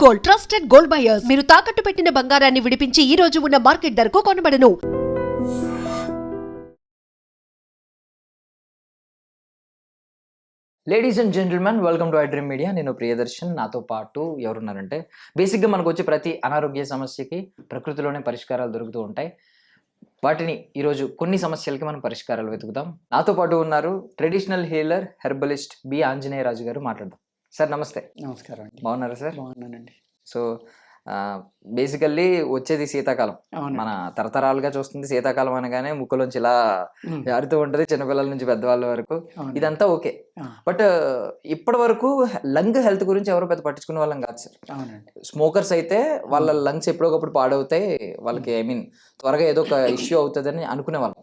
Gold, trusted gold buyers. మీరు తాకట్టు పెట్టిన బంగారాన్ని విడిపించి ఈ రోజు ఉన్న మార్కెట్ ధరకు కొనబడను. Ladies and gentlemen, welcome to iDream media. నేను ప్రియదర్శన్. నాతో పాటు ఎవరున్నారంటే, బేసిక్గా మనకు వచ్చే ప్రతి అనారోగ్య సమస్యకి ప్రకృతిలోనే పరిష్కారాలు దొరుకుతూ ఉంటాయి. వాటిని ఈరోజు కొన్ని సమస్యలకి మనం పరిష్కారాలు వెతుకుతాం. నాతో పాటు ఉన్నారు traditional healer, herbalist B Anjaneya Raju గారు. మాట్లాడదాం. సార్ నమస్తే. నమస్కారం అండి. బాగున్నారా సార్? బాగున్నానండి. సో బేసికల్లీ వచ్చేది శీతాకాలం. మన తరతరాలుగా చూస్తుంది శీతాకాలం అనగానే ముక్కులోంచి ఇలా జారుతూ ఉంటది, చిన్నపిల్లల నుంచి పెద్దవాళ్ళ వరకు. ఇదంతా ఓకే, బట్ ఇప్పటి వరకు లంగ్ హెల్త్ గురించి ఎవరు పెద్ద పట్టించుకునే వాళ్ళం కాదు సార్. స్మోకర్స్ అయితే వాళ్ళ లంగ్స్ ఎప్పుడొకప్పుడు పాడవుతాయి, వాళ్ళకి ఐ మీన్ త్వరగా ఏదో ఒక ఇష్యూ అవుతుందని అనుకునేవాళ్ళు.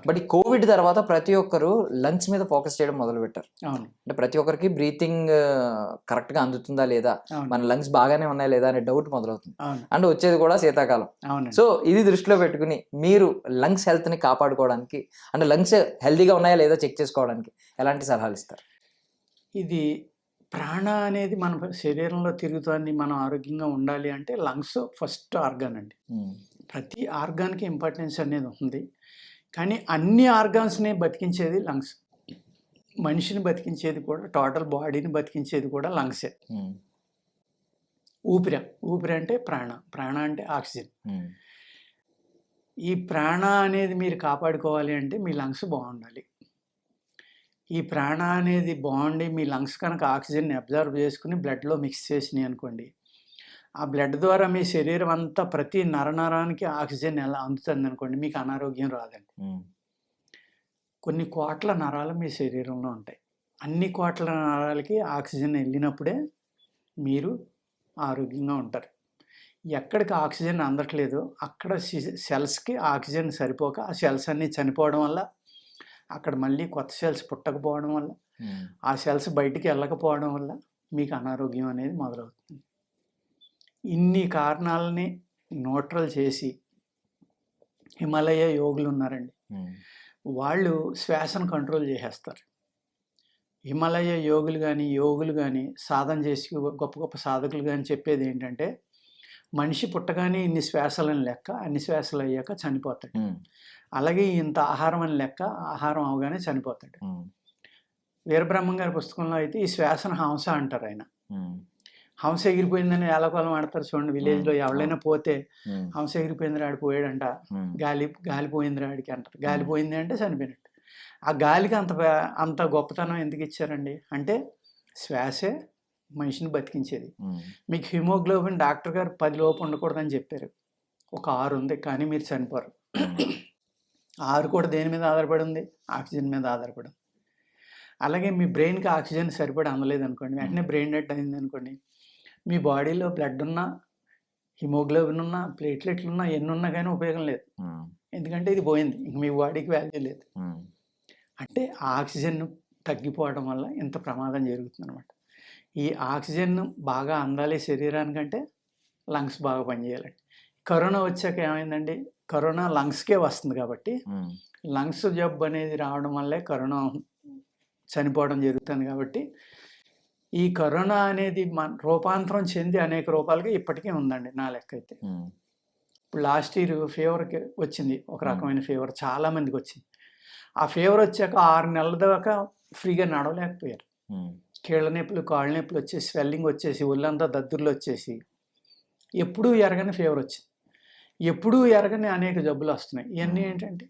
బట్ ఈ కోవిడ్ తర్వాత ప్రతి ఒక్కరు లంగ్స్ మీద ఫోకస్ చేయడం మొదలు పెట్టారు. అంటే ప్రతి ఒక్కరికి బ్రీతింగ్ కరెక్ట్ గా అందుతుందా లేదా, మన లంగ్స్ బాగానే ఉన్నాయా లేదా అనే డౌట్ మొదలవుతుంది. అండ్ వచ్చేది కూడా శీతాకాలం. సో ఇది దృష్టిలో పెట్టుకుని మీరు లంగ్స్ హెల్త్ ని కాపాడుకోవడానికి, అంటే లంగ్స్ హెల్దీగా ఉన్నాయా లేదా చెక్ చేసుకోవడానికి ఎలాంటి సలహాలు ఇస్తారు? ఇది ప్రాణ అనేది మన శరీరంలో తిరుగుతుంది, మనం ఆరోగ్యంగా ఉండాలి అంటే లంగ్స్ ఫస్ట్ ఆర్గాన్ అండి. ప్రతి ఆర్గాన్కి ఇంపార్టెన్స్ అనేది ఉంది, కానీ అన్ని ఆర్గాన్స్ని బతికించేది లంగ్స్. మనిషిని బతికించేది కూడా, టోటల్ బాడీని బతికించేది కూడా లంగ్సే. ఊపిరి అంటే ప్రాణ అంటే ఆక్సిజన్. ఈ ప్రాణ అనేది మీరు కాపాడుకోవాలి అంటే మీ లంగ్స్ బాగుండాలి. ఈ ప్రాణ అనేది బాగుండి మీ లంగ్స్ కనుక ఆక్సిజన్ని అబ్జర్వ్ చేసుకుని బ్లడ్లో మిక్స్ చేసినాయి అనుకోండి, ఆ బ్లడ్ ద్వారా మీ శరీరం అంతా ప్రతి నరనరానికి ఆక్సిజన్ ఎలా అందుతుంది అనుకోండి, మీకు అనారోగ్యం రాదండి. కొన్ని కోట్ల నరాలు మీ శరీరంలో ఉంటాయి. అన్ని కోట్ల నరాలకి ఆక్సిజన్ వెళ్ళినప్పుడే మీరు ఆరోగ్యంగా ఉంటారు. ఎక్కడికి ఆక్సిజన్ అందట్లేదు అక్కడ సెల్స్కి ఆక్సిజన్ సరిపోక ఆ సెల్స్ అన్నీ చనిపోవడం వల్ల, అక్కడ మళ్ళీ కొత్త సెల్స్ పుట్టకపోవడం వల్ల, ఆ సెల్స్ బయటికి వెళ్ళకపోవడం వల్ల మీకు అనారోగ్యం అనేది మొదలవుతుంది. ఇన్ని కారణాలని న్యూట్రల్ చేసి హిమాలయ యోగులు ఉన్నారండి, వాళ్ళు శ్వాసను కంట్రోల్ చేసేస్తారు. హిమాలయ యోగులు కానీ సాధన చేసి గొప్ప గొప్ప సాధకులు కానీ చెప్పేది ఏంటంటే, మనిషి పుట్టగానే ఇన్ని శ్వాసలని లెక్క, అన్ని శ్వాసలు అయ్యాక చనిపోతాడు. అలాగే ఇంత ఆహారం అని లెక్క, ఆహారం అవగానే చనిపోతాడు. వీరబ్రహ్మం గారి పుస్తకంలో అయితే ఈ శ్వాసను హంస అంటారు. ఆయన హంస ఎగిరిపోయిందని ఏలకోలం ఆడతారు చూడండి, విలేజ్లో ఎవరైనా పోతే హంస ఎగిరిపోయింది రాడి పోయాడంట, గాలిపోయింది రాడికి అంటారు. గాలిపోయింది అంటే చనిపోయినట్టు. ఆ గాలికి అంత గొప్పతనం ఎందుకు ఇచ్చారండి అంటే, శ్వాసే మనిషిని బతికించేది. మీకు హిమోగ్లోబిన్ డాక్టర్ గారు 10 లోపు ఉండకూడదని చెప్పారు, ఒక 6 ఉంది, కానీ మీరు చనిపోరు. 6 కూడా దేని మీద ఆధారపడి ఉంది? ఆక్సిజన్ మీద ఆధారపడి ఉంది. అలాగే మీ బ్రెయిన్కి ఆక్సిజన్ సరిపడి అందలేదు అనుకోండి, వెంటనే బ్రెయిన్ డెడ్ అయింది అనుకోండి, మీ బాడీలో బ్లడ్ ఉన్నా, హిమోగ్లోబిన్ ఉన్నా, ప్లేట్లెట్లు ఉన్నా, ఎన్ని ఉన్నా కానీ ఉపయోగం లేదు. ఎందుకంటే ఇది పోయింది, ఇంక మీ బాడీకి వాల్యూ లేదు. అంటే ఆక్సిజన్ తగ్గిపోవడం వల్ల ఇంత ప్రమాదం జరుగుతుంది అనమాట. ఈ ఆక్సిజన్ బాగా అందాలి శరీరానికంటే లంగ్స్ బాగా పనిచేయాలండి. కరోనా వచ్చాక ఏమైందండి, కరోనా లంగ్స్కే వస్తుంది కాబట్టి లంగ్స్ జబ్బు అనేది రావడం వల్లే కరోనా చనిపోవడం జరుగుతుంది. కాబట్టి ఈ కరోనా అనేది రూపాంతరం చెంది అనేక రూపాలుగా ఇప్పటికీ ఉందండి నా లెక్క అయితే. ఇప్పుడు లాస్ట్ ఇయర్ ఫీవర్కి వచ్చింది, ఒక రకమైన ఫీవర్ చాలామందికి వచ్చింది. ఆ ఫీవర్ వచ్చాక 6 నెలల దాకా ఫ్రీగా నడవలేకపోయారు. కీళ్ళ నొప్పులు, కాళ్ళ నొప్పులు వచ్చేసి, స్వెల్లింగ్ వచ్చేసి, ఒళ్ళంతా దద్దుర్లు వచ్చేసి, ఎప్పుడూ ఎరగని ఫీవర్ వచ్చింది. ఎప్పుడూ ఎరగని అనేక జబ్బులు వస్తున్నాయి. ఇవన్నీ ఏంటంటే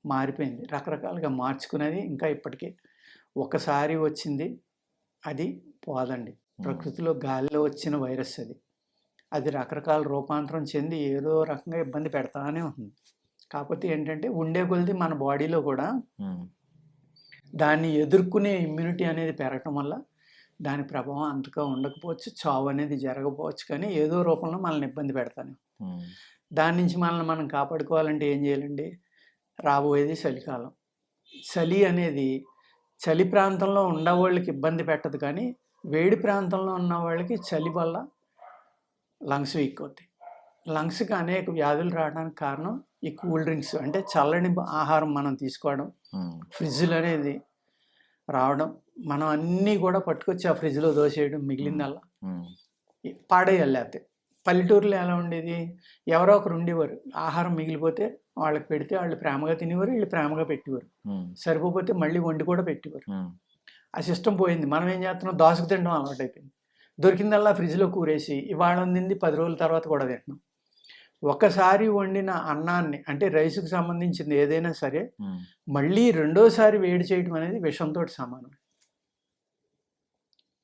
మారిపోయింది, రకరకాలుగా మార్చుకునేది. ఇంకా ఇప్పటికీ ఒకసారి వచ్చింది అది పోదండి. ప్రకృతిలో గాలిలో వచ్చిన వైరస్ అది రకరకాల రూపాంతరం చెంది ఏదో రకంగా ఇబ్బంది పెడతానే ఉంటుంది. కాకపోతే ఏంటంటే ఉండే కొలిది మన బాడీలో కూడా దాన్ని ఎదుర్కొనే ఇమ్యూనిటీ అనేది పెరగటం వల్ల దాని ప్రభావం అంతగా ఉండకపోవచ్చు, చావు అనేది జరగకపోవచ్చు, కానీ ఏదో రూపంలో మనల్ని ఇబ్బంది పెడతాను. దాని నుంచి మనల్ని మనం కాపాడుకోవాలంటే ఏం చేయాలండి? రాబోయేది చలికాలం. చలి అనేది చలి ప్రాంతంలో ఉన్నవాళ్ళకి ఇబ్బంది పెట్టదు, కానీ వేడి ప్రాంతంలో ఉన్న వాళ్ళకి చలి వల్ల లంగ్స్ వీక్ అవుతాయి. లంగ్స్కి అనేక వ్యాధులు రావడానికి కారణం ఈ కూల్ డ్రింక్స్, అంటే చల్లని ఆహారం మనం తీసుకోవడం, ఫ్రిడ్జ్లు అనేది రావడం, మనం అన్నీ కూడా పట్టుకొచ్చి ఆ ఫ్రిడ్జ్లో దోసేయడం, మిగిలిందల్లా పాడేయాలి. లేకపోతే పల్లెటూరులో ఎలా ఉండేది, ఎవరో ఒకరు ఉండేవారు, ఆహారం మిగిలిపోతే వాళ్ళకి పెడితే వాళ్ళు ప్రేమగా తినేవారు, వీళ్ళు ప్రేమగా పెట్టేవారు, సరిపోతే మళ్ళీ వండి కూడా పెట్టేవారు. ఆ సిస్టమ్ పోయింది. మనం ఏం చేస్తున్నాం, దోసకు తినడం అలవాటు అయిపోయింది. దొరికిందల్లా ఫ్రిడ్జ్లో కూరేసి ఇవాళ వండింది 10 రోజుల తర్వాత కూడా తింటున్నాం. ఒకసారి వండిన అన్నాన్ని, అంటే రైస్కి సంబంధించింది ఏదైనా సరే, మళ్ళీ రెండోసారి వేడి చేయడం అనేది విషంతో సమానం.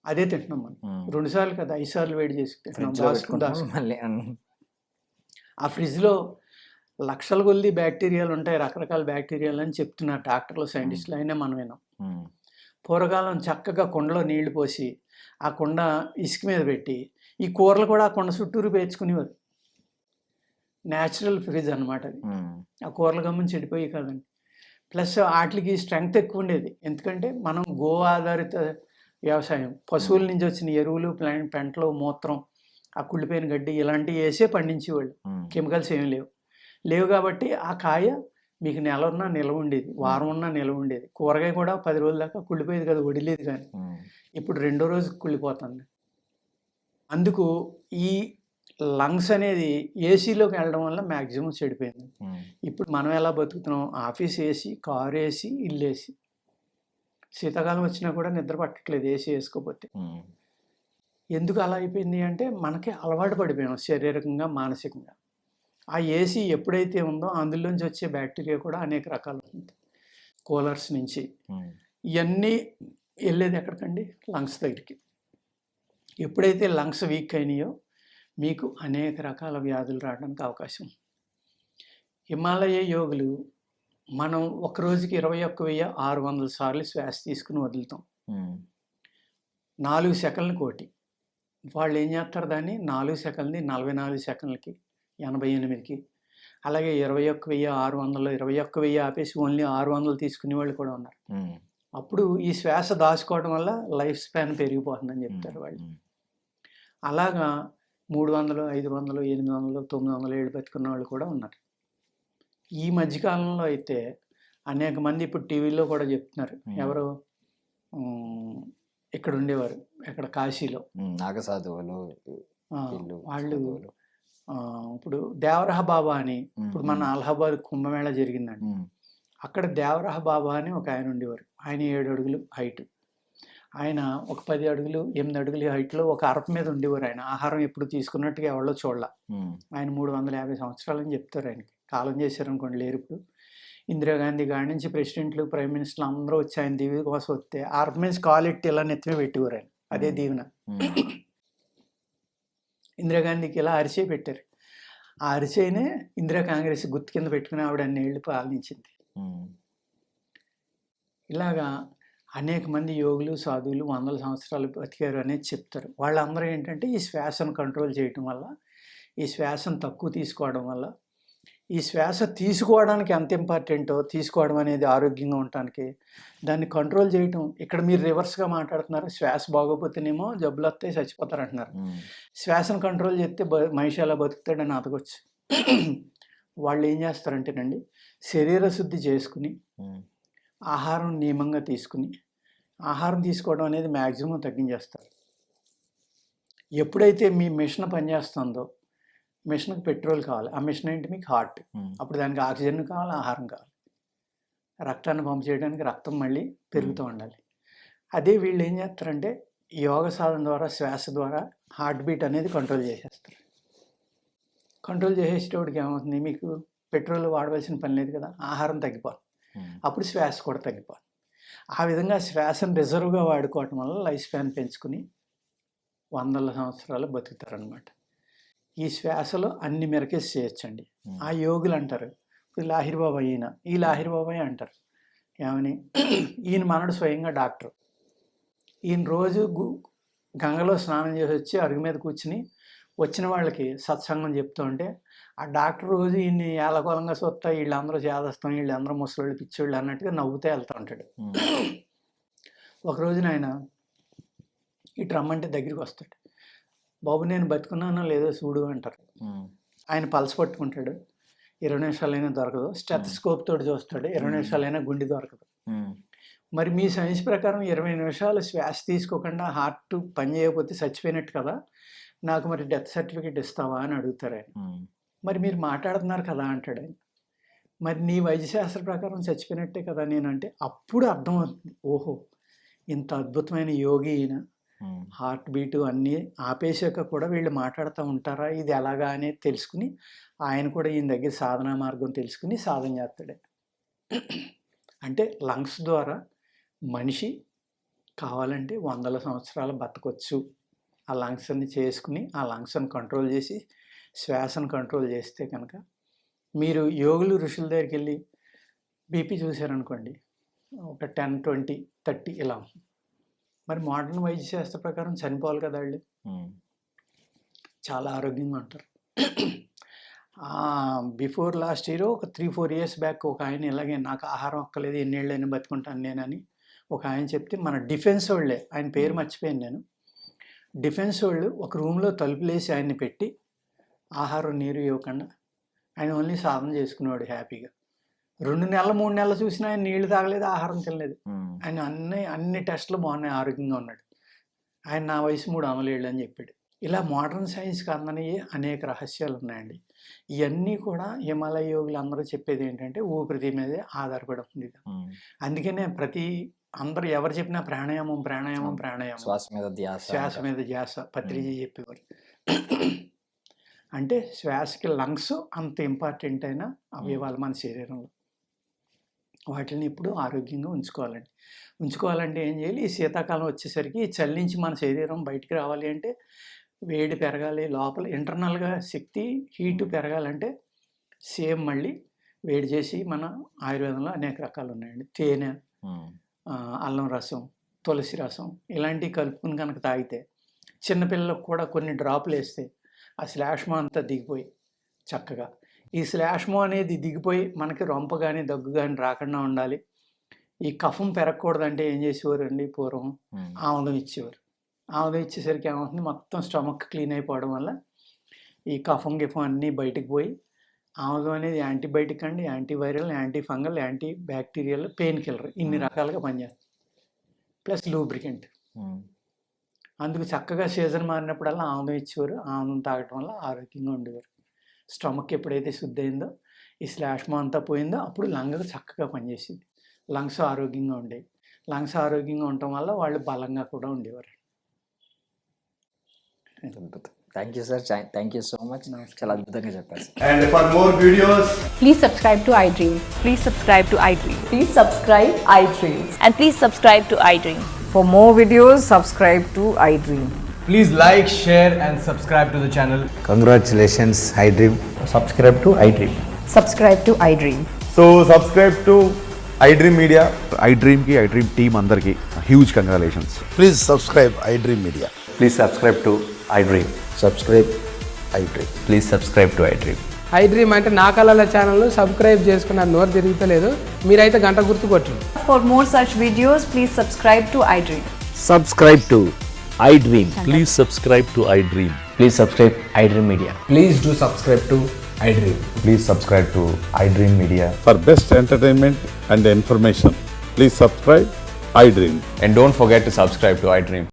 అదే తింటున్నాం మనం. 2 సార్లు కదా, 5 సార్లు వేడి చేసి తింటున్నాం. మళ్ళీ ఆ ఫ్రిడ్జ్లో లక్షల కొద్ది బ్యాక్టీరియాలు ఉంటాయి, రకరకాల బ్యాక్టీరియాలు అని చెప్తున్నారు డాక్టర్లు, సైంటిస్టులు. అయినా మనం విన్నాం. పూర్వకాలం చక్కగా కుండలో నీళ్లు పోసి ఆ కుండ ఇసుక మీద పెట్టి ఈ కూరలు కూడా ఆ కుండ చుట్టూరు పేర్చుకునేవారు. న్యాచురల్ ఫ్రిడ్జ్ అనమాట అది. ఆ కూరలు గమ్మని చెడిపోయి కదండి. ప్లస్ వాటికి స్ట్రెంగ్త్ ఎక్కువ ఉండేది, ఎందుకంటే మనం గో ఆధారిత వ్యవసాయం, పశువుల నుంచి వచ్చిన ఎరువులు, పెంటలు, మూత్రం, ఆ కుళ్ళిపోయిన గడ్డి ఇలాంటివి వేసే పండించేవాళ్ళు. కెమికల్స్ ఏమి లేవు కాబట్టి ఆ కాయ మీకు నెల ఉన్నా నిల్వ ఉండేది, వారం ఉన్నా నిల్వ ఉండేది. కూరగాయ కూడా 10 రోజుల దాకా కుళ్ళిపోయేది కదా, వడిలేదు. కానీ ఇప్పుడు 2వ రోజుకి కుళ్ళిపోతుంది. అందుకు ఈ లంగ్స్ అనేది ఏసీలోకి వెళ్ళడం వల్ల మ్యాక్సిమం చెడిపోయింది. ఇప్పుడు మనం ఎలా బతుకుతున్నాం, ఆఫీస్ ఏసీ, కారు ఏసీ, ఇల్లు ఏసీ. శీతాకాలం వచ్చినా కూడా నిద్ర పట్టట్లేదు ఏసీ వేసుకోకపోతే. ఎందుకు అలా అయిపోయింది అంటే మనకి అలవాటు పడిపోయాం శారీరకంగా, మానసికంగా. ఆ ఏసీ ఎప్పుడైతే ఉందో అందులోంచి వచ్చే బ్యాక్టీరియా కూడా అనేక రకాలు ఉంటుంది. కూలర్స్ నుంచి ఇవన్నీ వెళ్ళేది ఎక్కడికండి, లంగ్స్ దగ్గరికి. ఎప్పుడైతే లంగ్స్ వీక్ అయినాయో మీకు అనేక రకాల వ్యాధులు రావడానికి అవకాశం. హిమాలయ యోగులు మనం ఒక రోజుకి 21,600 సార్లు శ్వాస తీసుకుని వదులుతాం. 4 సెకండ్ల కోటి. వాళ్ళు ఏం చేస్తారు, దాన్ని 4 సెకండ్ని 44 సెకండ్లకి, 88కి, అలాగే 21,600, 21,000 ఆపేసి ఓన్లీ 600 తీసుకునే వాళ్ళు కూడా ఉన్నారు. అప్పుడు ఈ శ్వాస దాచుకోవడం వల్ల లైఫ్ స్పాన్ పెరిగిపోతుందని చెప్తారు వాళ్ళు. అలాగా 300, 500, 800, 900 ఏళ్ళు బతుకున్న వాళ్ళు కూడా ఉన్నారు. ఈ మధ్యకాలంలో అయితే అనేక మంది ఇప్పుడు టీవీలో కూడా చెప్తున్నారు. ఎవరు ఇక్కడ ఉండేవారు, ఎక్కడ కాశీలో నాగసాధువులు వాళ్ళు, ఇప్పుడు దేవరహ బాబా అని, ఇప్పుడు మన అలహాబాద్ కుంభమేళా జరిగిందండి, అక్కడ దేవరహ బాబా అని ఒక ఆయన ఉండేవారు. ఆయన 7 అడుగులు హైట్. ఆయన ఒక 10 అడుగులు 8 అడుగుల హైట్లో ఒక అరప మీద ఉండేవారు. ఆయన ఆహారం ఎప్పుడు తీసుకున్నట్టుగా ఎవరో చూడాల. ఆయన 350 సంవత్సరాలని చెప్తారు. ఆయనకి కాలం చేశారు అనుకోండి, లేరు ఇప్పుడు. ఇందిరాగాంధీ కాడి నుంచి ప్రెసిడెంట్లు, ప్రైమ్ మినిస్టర్లు అందరూ వచ్చి ఆయన దీవెన కోసం వస్తే అరప మీద కాలెట్టి ఇలా నెత్తిమే పెట్టేవారు ఆయన. అదే దీవెన. ఇందిరాగాంధీకి ఇలా అరిచే పెట్టారు. ఆ అరిచేనే ఇందిరా కాంగ్రెస్ గుర్తు కింద పెట్టుకుని ఆవిడ అన్నేళ్ళు పాలించింది. ఇలాగా అనేక మంది యోగులు, సాధువులు 100 సంవత్సరాలు బతికారు అనేది చెప్తారు. వాళ్ళందరూ ఏంటంటే ఈ శ్వాసను కంట్రోల్ చేయటం వల్ల, ఈ శ్వాసను తక్కువ తీసుకోవడం వల్ల, ఈ శ్వాస తీసుకోవడానికి ఎంత ఇంపార్టెంటో, తీసుకోవడం అనేది ఆరోగ్యంగా ఉండటానికి, దాన్ని కంట్రోల్ చేయటం. ఇక్కడ మీరు రివర్స్గా మాట్లాడుతున్నారు, శ్వాస బాగోపోతేనేమో జబ్బులు వస్తాయి, చచ్చిపోతారు అంటున్నారు. శ్వాసను కంట్రోల్ చేస్తే మనిషి ఎలా బతుకుతాడని అతకొచ్చు. వాళ్ళు ఏం చేస్తారంటేనండి, శరీర శుద్ధి చేసుకుని ఆహారం నియమంగా తీసుకుని, ఆహారం తీసుకోవడం అనేది మ్యాక్సిమం తగ్గించేస్తారు. ఎప్పుడైతే మీ మిషన్ పనిచేస్తుందో, మిషన్కి పెట్రోల్ కావాలి, ఆ మిషన్ ఏంటి, మీకు హార్ట్. అప్పుడు దానికి ఆక్సిజన్ కావాలి, ఆహారం కావాలి, రక్తాన్ని పంపు చేయడానికి రక్తం మళ్ళీ పెరుగుతూ ఉండాలి. అదే వీళ్ళు ఏం చేస్తారంటే యోగ సాధన ద్వారా, శ్వాస ద్వారా హార్ట్ బీట్ అనేది కంట్రోల్ చేసేస్తారు. కంట్రోల్ చేసేటప్పటికి ఏమవుతుంది, మీకు పెట్రోల్ వాడవలసిన పని లేదు కదా, ఆహారం తగ్గిపోతుంది, అప్పుడు శ్వాస కూడా తగ్గిపోతుంది. ఆ విధంగా శ్వాసను రిజర్వ్గా వాడుకోవటం వల్ల లైఫ్ స్పాన్ పెంచుకుని 100 సంవత్సరాలు బతుకుతారనమాట. ఈ శ్వాసలో అన్ని మెరకేసి చేయొచ్చండి. ఆ యోగులు అంటారు, ఇప్పుడు లాహిర్ బాబా, ఈ లాహిర్ బాబాయ్ అంటారు ఏమని, ఈయన మనడు స్వయంగా డాక్టర్. ఈయన రోజు గంగలో స్నానం చేసి వచ్చి అరుగు మీద కూర్చుని వచ్చిన వాళ్ళకి సత్సంగం చెప్తూ ఉంటే, ఆ డాక్టర్ రోజు ఈయన్ని ఏలకోలంగా చూస్తా, వీళ్ళందరూ చేదస్తాం, వీళ్ళందరూ ముసలోళ్ళు, పిచ్చోళ్ళు అన్నట్టుగా నవ్వుతూ వెళ్తూ ఉంటాడు. ఒకరోజున ఆయన ఇటు రమ్మంటే దగ్గరికి వస్తాడు. బాబు నేను బతుకున్నానో లేదో చూడు అంటారు. ఆయన పల్స్ పట్టుకుంటాడు, 20 నిమిషాలైనా దొరకదు. స్టెథోస్కోప్ తోటి చూస్తాడు, 20 నిమిషాలైనా గుండె దొరకదు. మరి మీ సైన్స్ ప్రకారం 20 నిమిషాలు శ్వాస తీసుకోకుండా హార్ట్ పని చేయకపోతే చచ్చిపోయినట్టు కదా. నాకు మరి డెత్ సర్టిఫికేట్ ఇస్తావా అని అడుగుతారు ఆయన. మరి మీరు మాట్లాడుతున్నారు కదా అంటాడు ఆయన. మరి నీ వైద్యశాస్త్ర ప్రకారం చచ్చిపోయినట్టే కదా నేనంటే అప్పుడు అర్థమవుతుంది, ఓహో ఇంత అద్భుతమైన యోగి ఈయన, హార్ట్ బీటు అన్నీ ఆపేసాక కూడా వీళ్ళు మాట్లాడుతూ ఉంటారా, ఇది ఎలాగా అనేది తెలుసుకుని ఆయన కూడా ఈయన దగ్గర సాధనా మార్గం తెలుసుకుని సాధన చేస్తాడు. అంటే లంగ్స్ ద్వారా మనిషి కావాలంటే 100 సంవత్సరాలు బతకొచ్చు. ఆ లంగ్స్ని చేసుకుని ఆ లంగ్స్ని కంట్రోల్ చేసి శ్వాసను కంట్రోల్ చేస్తే కనుక, మీరు యోగులు ఋషుల దగ్గరికి వెళ్ళి బీపీ చూశారనుకోండి ఒక 10, 20, 30 ఇలా. మరి మోడర్న్ వైద్యశాస్త్ర ప్రకారం చనిపోవాలి కదా వాళ్ళు, చాలా ఆరోగ్యంగా ఉంటారు. బిఫోర్ లాస్ట్ ఇయర్ ఒక 3-4 years బ్యాక్ ఒక ఆయన ఇలాగే నాకు ఆహారం ఒక్కలేదు ఎన్నేళ్ళైనా బతుకుంటాను నేనని ఒక ఆయన చెప్తే, మన డిఫెన్స్ వాళ్ళే, ఆయన పేరు మర్చిపోయాను నేను, డిఫెన్స్ వాళ్ళు ఒక రూమ్లో తలుపులేసి ఆయన్ని పెట్టి ఆహారం నీరు ఇవ్వకుండా ఆయన ఓన్లీ సాధన చేసుకునేవాడు హ్యాపీగా. 2 నెలలు 3 నెలలు చూసినా ఆయన నీళ్లు తాగలేదు, ఆహారం తినలేదు. ఆయన అన్ని టెస్టులు బాగున్నాయి, ఆరోగ్యంగా ఉన్నాడు. ఆయన నా వయసు 3 ఏళ్ళు అని చెప్పాడు. ఇలా మోడర్న్ సైన్స్కి అందనివి అనేక రహస్యాలు ఉన్నాయండి. ఇవన్నీ కూడా హిమాలయ యోగులు అందరూ చెప్పేది ఏంటంటే ఊపిరితి మీదే ఆధారపడి ఉంది. అందుకనే అందరూ ఎవరు చెప్పినా ప్రాణాయామం ప్రాణాయామం ప్రాణాయామం, శ్వాస మీద ధ్యాస పత్రిజీ చెప్పేవారు. అంటే శ్వాసకి లంగ్స్ అంత ఇంపార్టెంట్ అయిన అవయవాలు మన శరీరంలో, వాటిని ఇప్పుడు ఆరోగ్యంగా ఉంచుకోవాలంటే ఏం చేయాలి, ఈ శీతాకాలం వచ్చేసరికి ఈ చలి నుంచి మన శరీరం బయటికి రావాలి అంటే వేడి పెరగాలి, లోపల ఇంటర్నల్గా శక్తి హీటు పెరగాలంటే సేమ్ మళ్ళీ వేడి చేసి మన ఆయుర్వేదంలో అనేక రకాలు ఉన్నాయండి. తేనె, అల్లం రసం, తులసి రసం ఇలాంటివి కలుపుకుని కనుక తాగితే, చిన్నపిల్లలకు కూడా కొన్ని డ్రాపులు వేస్తే ఆ శ్లేష్మం అంతా దిగిపోయి చక్కగా, ఈ శ్లేష్మం అనేది దిగిపోయి మనకి రొంప కానీ దగ్గు కానీ రాకుండా ఉండాలి. ఈ కఫం పెరగకూడదంటే ఏం చేసేవారు అండి, పూర్వం ఆముదం ఇచ్చేవారు. ఆముదం ఇచ్చేసరికి ఏమవుతుంది, మొత్తం స్టమక్ క్లీన్ అయిపోవడం వల్ల ఈ కఫం గిఫం అన్నీ బయటికి పోయి, ఆముదం అనేది యాంటీబయాటిక్ అండి, antiviral, anti fungal, anti bacterial, pain killer, ఇన్ని రకాలుగా పనిచేస్తుంది. Plus lubricant. అందుకు చక్కగా సీజన్ మారినప్పుడల్లా ఆముదం ఇచ్చేవారు. ఆముదం తాగటం వల్ల ఆరోగ్యంగా ఉండేవారు. స్టమక్ ఎప్పుడైతే శుద్ధి అయిందో, ఈ శ్లేష్మం అంతా పోయిందో, అప్పుడు లంగ్ చక్కగా పనిచేసేది. లంగ్స్ ఆరోగ్యంగా ఉండేవి. లంగ్స్ ఆరోగ్యంగా ఉండటం వల్ల వాళ్ళు బలంగా కూడా ఉండేవారు. Thank you sir, thank you so much, చాలా అద్భుతంగా చెప్పారు. And for more videos, Please subscribe to iDream. Please subscribe to iDream. Please subscribe iDream. And please subscribe to iDream. For more videos, subscribe to iDream. please like, share and subscribe to the channel. Congratulations, iDream. Subscribe to iDream. Subscribe to iDream. So subscribe to iDream Media. iDream ki iDream team అందరికి huge congratulations. Please subscribe iDream Media. Please subscribe to iDream. Subscribe iDream. Please subscribe to iDream. iDream అంటే నా కళల ఛానల్ను subscribe చేసుకున్న నోరు తిరుగుతలేదు, మీరైతే గంట గుర్తు కొట్టండి. For more such videos, please subscribe to iDream. Subscribe to iDream. Please subscribe to iDream. Please subscribe iDream Media. Please do subscribe to iDream. Please subscribe to iDream Media. For best entertainment and information, please subscribe iDream. And don't forget to subscribe to iDream.